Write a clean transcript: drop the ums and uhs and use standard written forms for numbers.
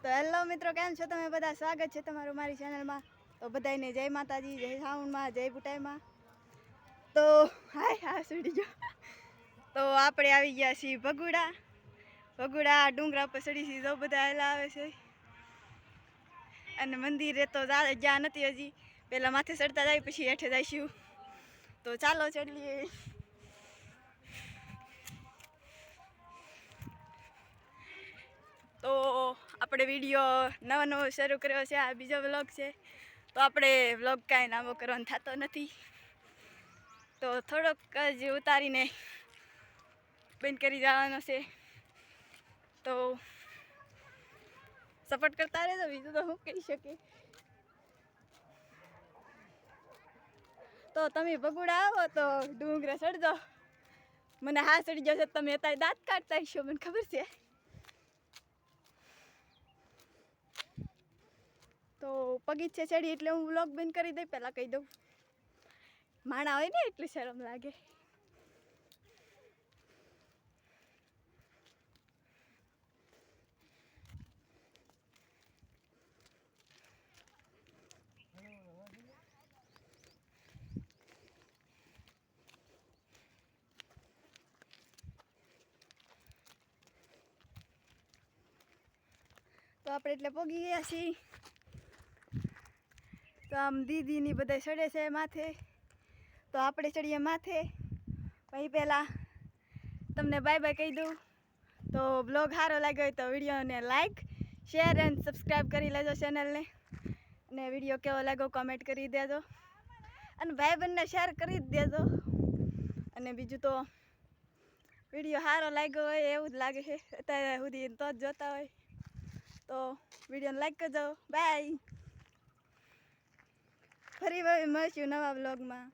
તો હેલો મિત્રો, કેમ છો તમે બધા? સ્વાગત છે તમારું મારી ચેનલમાં. તો બધાને જય માતાજી, જય સાવણમાં, જય બુટાઈમાં. તો હા સુડી ગયો. તો આપણે આવી ગયા છીએ ભગુડા ડુંગરા પર ચડી છીએ. જો બધા હેલા આવે છે અને મંદિરે તો જ્યાં નથી હજી. પહેલાં માથે ચડતા જાય પછી હેઠે જઈશું. તો ચાલો ચડીએ. તો આપણે વિડીયો નવો શરૂ કર્યો છે. આ બીજો વ્લોગ છે. તો આપણે વ્લોગ કાંઈ નામો કરવાનો થતો નથી, તો થોડોક જ ઉતારીને બંધ કરી જવાનો છે. તો સપોર્ટ કરતા રહેજો, બીજું તો હું કહી શકીએ. તો તમે ભગુડા આવો તો ડુંગરા ચડજો. મને હા ચડી જશે, તમે અત્યારે દાંત કાઢતા હશો, મને ખબર છે. તો પગીચે ચડી એટલે હું વ્લોગ બંધ કરી દઈ. પહેલાં કહી દઉં, માણા હોય ને એટલી શરમ લાગે. તો આપણે એટલે પગી ગયા છીએ. તો આમ દીદીની બધા ચડે છે માથે, તો આપણે ચડીએ માથે. પછી પહેલાં તમને બાય બાય કહી દઉં. તો બ્લોગ સારો લાગ્યો હોય તો વિડીયોને લાઈક, શેર એન્ડ સબસ્ક્રાઈબ કરી લેજો ચેનલને. અને વિડીયો કેવો લાગ્યો કોમેન્ટ કરી દેજો, અને ભાઈબંધને શેર કરી જ દેજો. અને બીજું તો વિડીયો સારો લાગ્યો હોય એવું જ લાગે છે અત્યારે સુધી, તો જ જોતા હોય. તો વિડીયોને લાઈક કરજો. બાય. ફરી મળીશું નવા બ્લોગમાં.